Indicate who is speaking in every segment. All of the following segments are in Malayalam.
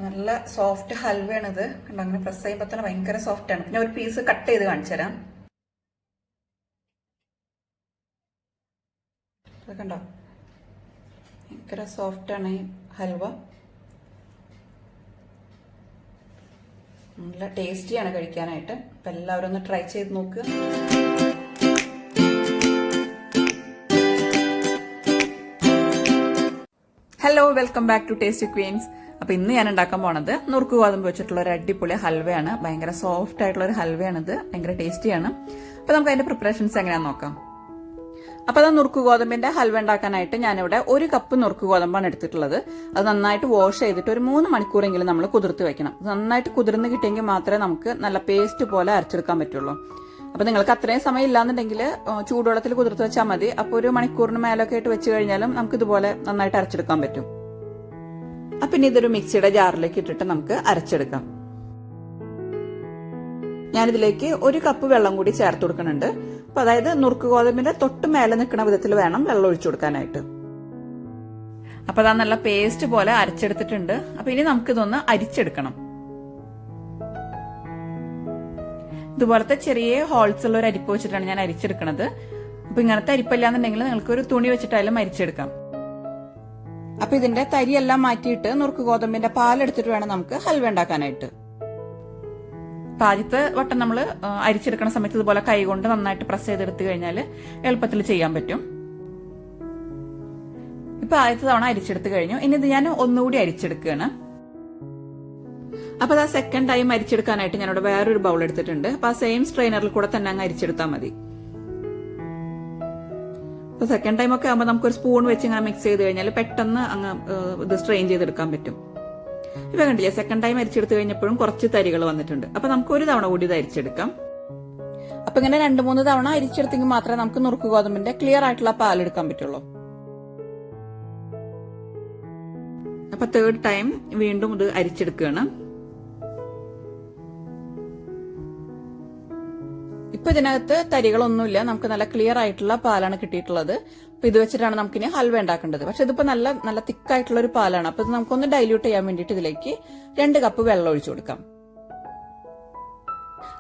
Speaker 1: നല്ല സോഫ്റ്റ് ഹൽവയാണിത്. കണ്ടോ, അങ്ങനെ പ്രസ് ചെയ്യുമ്പോൾ തന്നെ ഭയങ്കര സോഫ്റ്റ് ആണ്. പിന്നെ ഒരു പീസ് കട്ട് ചെയ്ത് കാണിച്ചു തരാം. കണ്ടോ, ഭയങ്കര സോഫ്റ്റ് ആണ് ഈ ഹൽവ. നല്ല ടേസ്റ്റിയാണ് കഴിക്കാനായിട്ട്. അപ്പം എല്ലാവരും ഒന്ന് ട്രൈ ചെയ്ത് നോക്കുക. Hello, welcome back to Tasty Queens. അപ്പൊ ഇന്ന് ഞാൻ ഉണ്ടാക്കാൻ പോണത് നുറുക്ക് ഗോതമ്പ് വെച്ചിട്ടുള്ള ഒരു അടിപൊളി ഹൽവയാണ്. ഭയങ്കര സോഫ്റ്റ് ആയിട്ടുള്ള ഒരു ഹൽവയാണിത്. ഭയങ്കര ടേസ്റ്റിയാണ്. അപ്പൊ നമുക്ക് അതിന്റെ പ്രിപ്പറേഷൻസ് എങ്ങനെയാന്ന് നോക്കാം. അപ്പൊ അത് നുറുക്ക് ഗോതമ്പിന്റെ ഹൽവ ഉണ്ടാക്കാനായിട്ട് ഞാനിവിടെ 1 കപ്പ് നുറുക്ക് ഗോതമ്പാണ് എടുത്തിട്ടുള്ളത്. അത് നന്നായിട്ട് വാഷ് ചെയ്തിട്ട് ഒരു 3 മണിക്കൂറെങ്കിലും നമ്മൾ കുതിർത്ത് വെക്കണം. നന്നായിട്ട് കുതിർന്ന് കിട്ടിയെങ്കിൽ മാത്രമേ നമുക്ക് നല്ല പേസ്റ്റ് പോലെ അരച്ചെടുക്കാൻ പറ്റുള്ളൂ. അപ്പൊ നിങ്ങൾക്ക് അത്രയും സമയം ഇല്ലാന്നുണ്ടെങ്കിൽ ചൂടുവെള്ളത്തിൽ കുതിർത്ത് വെച്ചാൽ മതി. അപ്പൊ 1 മണിക്കൂറിന് മേലൊക്കെ ആയിട്ട് വെച്ച് കഴിഞ്ഞാലും നമുക്ക് ഇതുപോലെ നന്നായിട്ട് അരച്ചെടുക്കാൻ പറ്റും. അപ്പൊ ഇനി ഇതൊരു മിക്സിയുടെ ജാറിലേക്ക് ഇട്ടിട്ട് നമുക്ക് അരച്ചെടുക്കാം. ഞാനിതിലേക്ക് 1 കപ്പ് വെള്ളം കൂടി ചേർത്ത് കൊടുക്കുന്നുണ്ട്. അപ്പൊ അതായത് നുറുക്ക് ഗോതമ്പിന്റെ തൊട്ട് മേലെ നിൽക്കുന്ന വിധത്തിൽ വേണം വെള്ളം ഒഴിച്ചു കൊടുക്കാനായിട്ട്. അപ്പൊ അതാ നല്ല പേസ്റ്റ് പോലെ അരച്ചെടുത്തിട്ടുണ്ട്. അപ്പൊ ഇനി നമുക്കിതൊന്ന് അരിച്ചെടുക്കണം. ഇതുപോലത്തെ ചെറിയ ഹോൾസ് ഉള്ള ഒരു അരിപ്പ് വെച്ചിട്ടാണ് ഞാൻ അരിച്ചെടുക്കുന്നത്. അപ്പൊ ഇങ്ങനത്തെ അരിപ്പല്ലാന്നുണ്ടെങ്കിൽ നിങ്ങൾക്ക് ഒരു തുണി വെച്ചിട്ടായാലും അരിച്ചെടുക്കാം. അപ്പൊ ഇതിന്റെ തരിയെല്ലാം മാറ്റിയിട്ട് നുറുക്ക് ഗോതമ്പിന്റെ പാലെടുത്തിട്ട് വേണം നമുക്ക് ഹൽവ ഉണ്ടാക്കാനായിട്ട്. ആദ്യത്തെ വട്ടം നമ്മൾ അരിച്ചെടുക്കുന്ന സമയത്ത് ഇതുപോലെ കൈകൊണ്ട് നന്നായിട്ട് പ്രസ് ചെയ്തെടുത്തു കഴിഞ്ഞാൽ എളുപ്പത്തിൽ ചെയ്യാൻ പറ്റും. ഇപ്പൊ ആദ്യത്തെ തവണ അരിച്ചെടുത്ത് കഴിഞ്ഞു. ഇനി ഇത് ഞാൻ ഒന്നുകൂടി അരിച്ചെടുക്കുകയാണ്. അപ്പൊ ആ സെക്കൻഡ് ടൈം അരിച്ചെടുക്കാനായിട്ട് ഞാനിവിടെ വേറൊരു ബൗൾ എടുത്തിട്ടുണ്ട്. അപ്പൊ ആ സെയിം സ്ട്രെയിനറിൽ കൂടെ തന്നെ അങ്ങ് അരിച്ചെടുത്താൽ മതി. അപ്പൊ സെക്കൻഡ് ടൈം ഒക്കെ ആകുമ്പോൾ നമുക്കൊരു സ്പൂൺ വെച്ച് ഇങ്ങനെ മിക്സ് ചെയ്ത് കഴിഞ്ഞാൽ പെട്ടെന്ന് അങ്ങ് ഇത് സ്ട്രെയിൻ ചെയ്തെടുക്കാൻ പറ്റും. ഇപ്പൊ കണ്ടില്ലേ, സെക്കൻഡ് ടൈം അരിച്ചെടുത്ത് കഴിഞ്ഞപ്പോഴും കുറച്ച് തരികൾ വന്നിട്ടുണ്ട്. അപ്പൊ നമുക്ക് ഒരു തവണ കൂടി ഇത് അരിച്ചെടുക്കാം. അപ്പൊ ഇങ്ങനെ 2-3 തവണ അരിച്ചെടുത്തെങ്കിൽ മാത്രമേ നമുക്ക് നുറുക്ക് ഗോതമ്പിന്റെ ക്ലിയർ ആയിട്ടുള്ള പാലെടുക്കാൻ പറ്റുള്ളൂ. അപ്പൊ തേർഡ് ടൈം വീണ്ടും ഇത് അരിച്ചെടുക്കുകയാണ്. ഇപ്പൊ ഇതിനകത്ത് തരികളൊന്നുമില്ല. നമുക്ക് നല്ല ക്ലിയർ ആയിട്ടുള്ള പാലാണ് കിട്ടിയിട്ടുള്ളത്. അപ്പൊ ഇത് വെച്ചിട്ടാണ് നമുക്കിനി ഹൽവ ഉണ്ടാക്കേണ്ടത്. പക്ഷെ ഇതിപ്പോ നല്ല തിക്കായിട്ടുള്ള ഒരു പാലാണ്. അപ്പൊ ഇത് നമുക്കൊന്ന് ഡൈല്യൂട്ട് ചെയ്യാൻ വേണ്ടിയിട്ട് ഇതിലേക്ക് 2 കപ്പ് വെള്ളം ഒഴിച്ചു കൊടുക്കാം.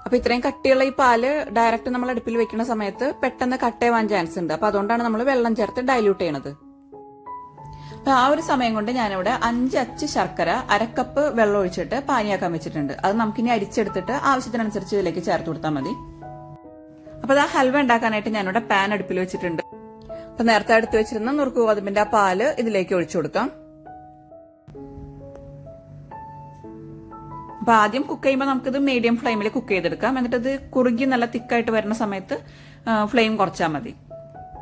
Speaker 1: അപ്പൊ ഇത്രയും കട്ടിയുള്ള ഈ പാല് ഡയറക്റ്റ് നമ്മൾ അടുപ്പിൽ വെക്കുന്ന സമയത്ത് പെട്ടെന്ന് കട്ടയാവാൻ ചാൻസ് ഉണ്ട്. അപ്പൊ അതുകൊണ്ടാണ് നമ്മൾ വെള്ളം ചേർത്ത് ഡൈല്യൂട്ട് ചെയ്യണത്. അപ്പൊ ആ ഒരു സമയം കൊണ്ട് ഞാനിവിടെ 5 അച്ച് ശർക്കര 1/2 കപ്പ് വെള്ളം ഒഴിച്ചിട്ട് പാനിയാക്കാൻ വെച്ചിട്ടുണ്ട്. അത് നമുക്കിനി അരിച്ചെടുത്തിട്ട് ആവശ്യത്തിനനുസരിച്ച് ഇതിലേക്ക് ചേർത്ത് കൊടുത്താൽ മതി. അപ്പൊ ആ ഹൽവ ഉണ്ടാക്കാനായിട്ട് ഞാനിവിടെ പാൻ അടുപ്പിൽ വെച്ചിട്ടുണ്ട്. അപ്പൊ നേരത്തെ എടുത്ത് വെച്ചിരുന്ന നുറുക്ക് ഗോതമ്പിന്റെ ആ പാല് ഇതിലേക്ക് ഒഴിച്ചു കൊടുക്കാം. അപ്പൊ ആദ്യം കുക്ക് ചെയ്യുമ്പോൾ നമുക്കിത് മീഡിയം ഫ്ലെയിമിൽ കുക്ക് ചെയ്തെടുക്കാം. എന്നിട്ട് ഇത് കുറുകി നല്ല തിക്കായിട്ട് വരുന്ന സമയത്ത് ഫ്ലെയിം കുറച്ചാൽ മതി.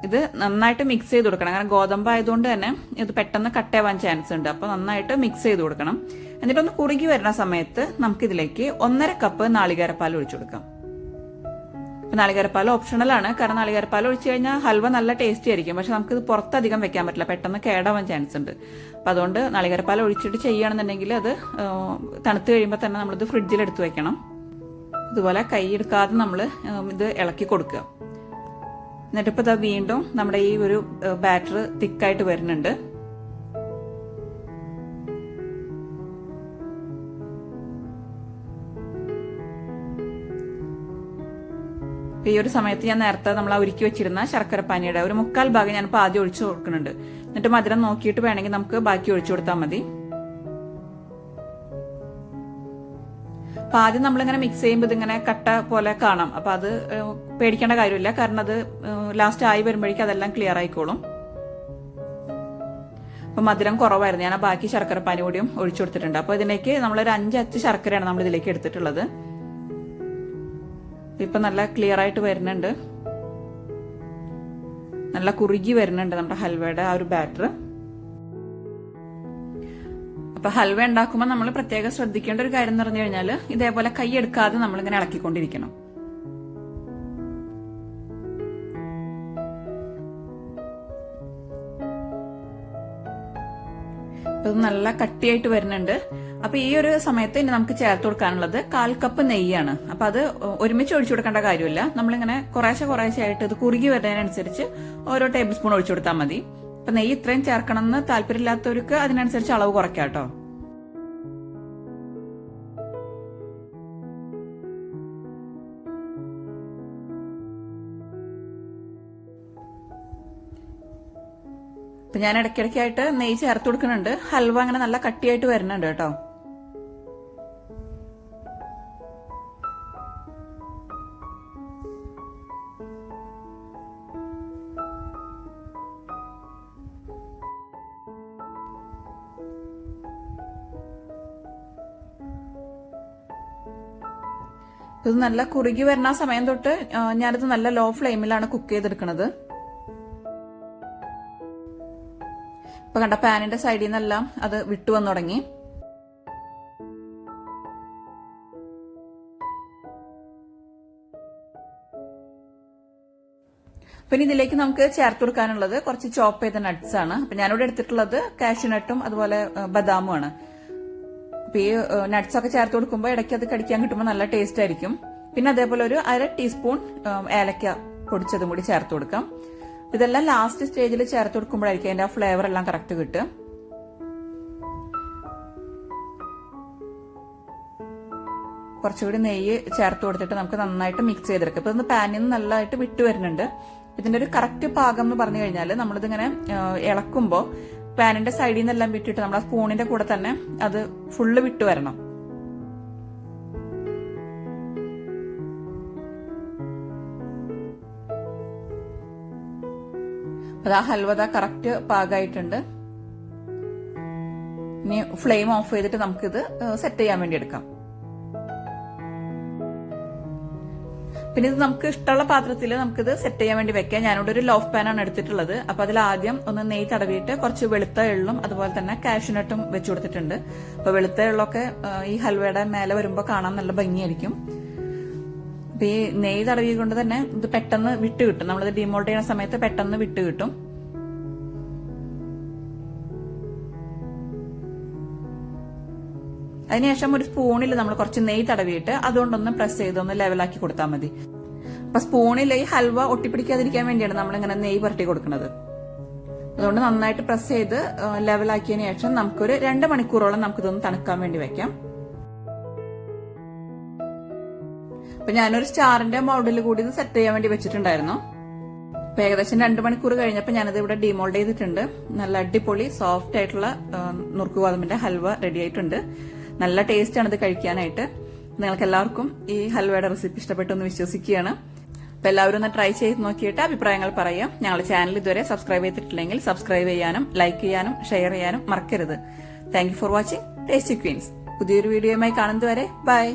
Speaker 1: ഇത് നന്നായിട്ട് മിക്സ് ചെയ്ത് കൊടുക്കണം. കാരണം ഗോതമ്പ് ആയതുകൊണ്ട് തന്നെ ഇത് പെട്ടെന്ന് കട്ടയാവാൻ ചാൻസ് ഉണ്ട്. അപ്പൊ നന്നായിട്ട് മിക്സ് ചെയ്ത് കൊടുക്കണം. എന്നിട്ടൊന്ന് കുറുകി വരുന്ന സമയത്ത് നമുക്കിതിലേക്ക് 1.5 കപ്പ് നാളികേരപ്പാൽ ഒഴിച്ചു കൊടുക്കാം. നാളികേരപ്പാൽ ഓപ്ഷണൽ ആണ്. കാരണം നാളികേരപ്പാൽ ഒഴിച്ചു കഴിഞ്ഞാൽ ഹൽവ നല്ല ടേസ്റ്റി ആയിരിക്കും. പക്ഷെ നമുക്കിത് പുറത്തധികം വെക്കാൻ പറ്റില്ല, പെട്ടെന്ന് കേടാവാൻ ചാൻസ് ഉണ്ട്. അപ്പൊ അതുകൊണ്ട് നാളികേരപ്പാൽ ഒഴിച്ചിട്ട് ചെയ്യുകയാണെന്നുണ്ടെങ്കിൽ അത് തണുത്ത് കഴിയുമ്പോൾ തന്നെ നമ്മളിത് ഫ്രിഡ്ജിൽ എടുത്ത് വെക്കണം. ഇതുപോലെ കൈ എടുക്കാതെ നമ്മൾ ഇത് ഇളക്കി കൊടുക്കുക. എന്നിട്ടിപ്പോ ഇത് വീണ്ടും നമ്മുടെ ഈ ഒരു ബാറ്റർ തിക്കായിട്ട് വരുന്നുണ്ട്. ഈ ഒരു സമയത്ത് ഞാൻ നേരത്തെ നമ്മൾ ഒരുക്കി വെച്ചിരുന്ന ശർക്കരപ്പാനിയുടെ ഒരു 1/4 ഭാഗം ഞാനിപ്പോൾ ആദ്യം ഒഴിച്ചു കൊടുക്കുന്നുണ്ട്. എന്നിട്ട് മധുരം നോക്കിയിട്ട് വേണമെങ്കിൽ നമുക്ക് ബാക്കി ഒഴിച്ചു കൊടുത്താൽ മതി. അപ്പൊ ആദ്യം നമ്മളിങ്ങനെ മിക്സ് ചെയ്യുമ്പോൾ ഇതിങ്ങനെ കട്ട പോലെ കാണാം. അപ്പൊ അത് പേടിക്കേണ്ട കാര്യമില്ല. കാരണം അത് ലാസ്റ്റ് ആയി വരുമ്പോഴേക്കും അതെല്ലാം ക്ലിയർ ആയിക്കോളും. അപ്പൊ മധുരം കുറവായിരുന്നു. ഞാൻ ബാക്കി ശർക്കരപ്പാനി കൂടിയും ഒഴിച്ചു കൊടുത്തിട്ടുണ്ട്. അപ്പൊ ഇതിലേക്ക് നമ്മളൊരു 5 അച്ച് ശർക്കരയാണ് നമ്മൾ ഇതിലേക്ക് എടുത്തിട്ടുള്ളത്. ഇപ്പൊ നല്ല ക്ലിയർ ആയിട്ട് വരുന്നുണ്ട്. നല്ല കുറുകി വരുന്നുണ്ട് നമ്മുടെ ഹൽവയുടെ ആ ഒരു ബാറ്റർ. അപ്പൊ ഹൽവ ഉണ്ടാക്കുമ്പോൾ നമ്മൾ പ്രത്യേകം ശ്രദ്ധിക്കേണ്ട ഒരു കാര്യം എന്ന് പറഞ്ഞു കഴിഞ്ഞാൽ ഇതേപോലെ കൈ എടുക്കാതെ നമ്മളിങ്ങനെ ഇളക്കിക്കൊണ്ടിരിക്കണം. ഇത് നല്ല കട്ടിയായിട്ട് വരുന്നുണ്ട്. അപ്പൊ ഈ ഒരു സമയത്ത് ഇനി നമുക്ക് ചേർത്ത് കൊടുക്കാനുള്ളത് 1/4 കപ്പ് നെയ്യാണ്. അപ്പൊ അത് ഒരുമിച്ച് ഒഴിച്ചു കൊടുക്കേണ്ട കാര്യമില്ല. നമ്മളിങ്ങനെ കുറേശ്ശെ ആയിട്ട് ഇത് കുറുകി വരുന്നതിനനുസരിച്ച് ഓരോ ടേബിൾ സ്പൂൺ ഒഴിച്ചു കൊടുത്താൽ മതി. അപ്പൊ നെയ്യ് ഇത്രയും ചേർക്കണം എന്ന് താല്പര്യമില്ലാത്തവർക്ക് അതിനനുസരിച്ച് അളവ് കുറയ്ക്കാം കേട്ടോ. അപ്പൊ ഞാൻ ഇടയ്ക്കിടയ്ക്കായിട്ട് നെയ്യ് ചേർത്ത് കൊടുക്കുന്നുണ്ട്. ഹൽവ അങ്ങനെ നല്ല കട്ടിയായിട്ട് വരുന്നുണ്ട് കേട്ടോ. ഇത് നല്ല കുറുകി വരുന്ന സമയം തൊട്ട് ഞാനിത് നല്ല ലോ ഫ്ലെയിമിലാണ് കുക്ക് ചെയ്തെടുക്കുന്നത്. ഇപ്പൊ കണ്ട പാനിന്റെ സൈഡിൽ നിന്നെല്ലാം അത് വിട്ടു വന്നു തുടങ്ങി. പിന്നെ ഇതിലേക്ക് നമുക്ക് ചേർത്ത് കൊടുക്കാനുള്ളത് കുറച്ച് ചോപ്പ് ചെയ്ത നട്ട്സ് ആണ്. അപ്പൊ ഞാനിവിടെ എടുത്തിട്ടുള്ളത് കാഷ്യൂനട്ടും അതുപോലെ ബദാമുമാണ്. അപ്പൊ ഈ നട്ട്സ് ഒക്കെ ചേർത്ത് കൊടുക്കുമ്പോൾ ഇടയ്ക്ക് അത് കടിക്കാൻ കിട്ടുമ്പോൾ നല്ല ടേസ്റ്റ് ആയിരിക്കും. പിന്നെ അതേപോലെ ഒരു 1/2 ടീസ്പൂൺ ഏലക്ക പൊടിച്ചതും കൂടി ചേർത്ത് കൊടുക്കാം. ഇതെല്ലാം ലാസ്റ്റ് സ്റ്റേജിൽ ചേർത്ത് കൊടുക്കുമ്പോഴായിരിക്കും അതിന്റെ ആ ഫ്ലേവർ എല്ലാം കറക്റ്റ് കിട്ടുക. കുറച്ചുകൂടി നെയ്യ് ചേർത്ത് കൊടുത്തിട്ട് നമുക്ക് നന്നായിട്ട് മിക്സ് ചെയ്തെടുക്കാം. ഇപ്പൊ ഇന്ന് പാനിൽ നിന്ന് നല്ലതായിട്ട് വിട്ടു വരുന്നുണ്ട്. ഇതിന്റെ ഒരു കറക്റ്റ് പാകം എന്ന് പറഞ്ഞു കഴിഞ്ഞാൽ നമ്മളിതിങ്ങനെ ഇളക്കുമ്പോൾ പാനിന്റെ സൈഡിൽ നിന്നെല്ലാം വിട്ടിട്ട് നമ്മൾ ആ സ്പൂണിന്റെ കൂടെ തന്നെ അത് ഫുള്ള് വിട്ടു വരണം. അത് ആ ഹൽവ കറക്റ്റ് പാകമായിട്ടുണ്ട്. ഇനി ഫ്ലെയിം ഓഫ് ചെയ്തിട്ട് നമുക്കിത് സെറ്റ് ചെയ്യാൻ വേണ്ടി എടുക്കാം. പിന്നെ ഇത് നമുക്ക് ഇഷ്ടമുള്ള പാത്രത്തിൽ നമുക്കിത് സെറ്റ് ചെയ്യാൻ വേണ്ടി വെക്കാം. ഞാനിവിടെ ഒരു ലോഫ് പാനാണ് എടുത്തിട്ടുള്ളത്. അപ്പൊ അതിൽ ആദ്യം ഒന്ന് നെയ്യ് തടവിയിട്ട് കുറച്ച് വെളുത്ത എള്ളും അതുപോലെ തന്നെ കാഷ്യൂനട്ടും വെച്ചു കൊടുത്തിട്ടുണ്ട്. അപ്പൊ വെളുത്ത എള്ളൊക്കെ ഈ ഹൽവയുടെ മേലെ വരുമ്പോൾ കാണാൻ നല്ല ഭംഗിയായിരിക്കും. അപ്പൊ ഈ നെയ്യ് തടവി കൊണ്ട് തന്നെ ഇത് പെട്ടെന്ന് വിട്ട് കിട്ടും. നമ്മളിത് ഡിമോൾഡ് ചെയ്യുന്ന സമയത്ത് പെട്ടെന്ന് വിട്ട് കിട്ടും. അതിനുശേഷം ഒരു സ്പൂണിൽ നമ്മൾ കുറച്ച് നെയ്യ് തടവിയിട്ട് അതുകൊണ്ടൊന്ന് പ്രസ് ചെയ്തൊന്ന് ലെവലാക്കി കൊടുത്താൽ മതി. അപ്പൊ സ്പൂണിൽ ഈ ഹൽവ ഒട്ടിപ്പിടിക്കാതിരിക്കാൻ വേണ്ടിയാണ് നമ്മളിങ്ങനെ നെയ്യ് പുരട്ടി കൊടുക്കുന്നത്. അതുകൊണ്ട് നന്നായിട്ട് പ്രസ് ചെയ്ത് ലെവലാക്കിയതിനു ശേഷം നമുക്കൊരു 2 മണിക്കൂറോളം നമുക്കിതൊന്ന് തണുക്കാൻ വേണ്ടി വെക്കാം. അപ്പൊ ഞാനൊരു സ്റ്റാറിന്റെ മൗഡിൽ കൂടി ഇത് സെറ്റ് ചെയ്യാൻ വേണ്ടി വെച്ചിട്ടുണ്ടായിരുന്നു. അപ്പൊ ഏകദേശം 2 മണിക്കൂർ കഴിഞ്ഞപ്പോൾ ഞാനത് ഇവിടെ ഡിമോൾഡ് ചെയ്തിട്ടുണ്ട്. നല്ല അടിപൊളി സോഫ്റ്റ് ആയിട്ടുള്ള നുറുക്ക് ഗോതമ്പിന്റെ ഹൽവ റെഡി ആയിട്ടുണ്ട്. നല്ല ടേസ്റ്റ് ആണ് ഇത് കഴിക്കാനായിട്ട്. നിങ്ങൾക്ക് എല്ലാവർക്കും ഈ ഹൽവയുടെ റെസിപ്പി ഇഷ്ടപ്പെട്ടു എന്ന് വിശ്വസിക്കുകയാണ്. അപ്പൊ എല്ലാവരും ഒന്ന് ട്രൈ ചെയ്ത് നോക്കിയിട്ട് അഭിപ്രായങ്ങൾ പറയാം. ഞങ്ങളുടെ ചാനൽ ഇതുവരെ സബ്സ്ക്രൈബ് ചെയ്തിട്ടില്ലെങ്കിൽ സബ്സ്ക്രൈബ് ചെയ്യാനും ലൈക്ക് ചെയ്യാനും ഷെയർ ചെയ്യാനും മറക്കരുത്. Thank you for watching Tasty Queens. പുതിയൊരു വീഡിയോയുമായി കാണുന്നതുവരെ ബൈ.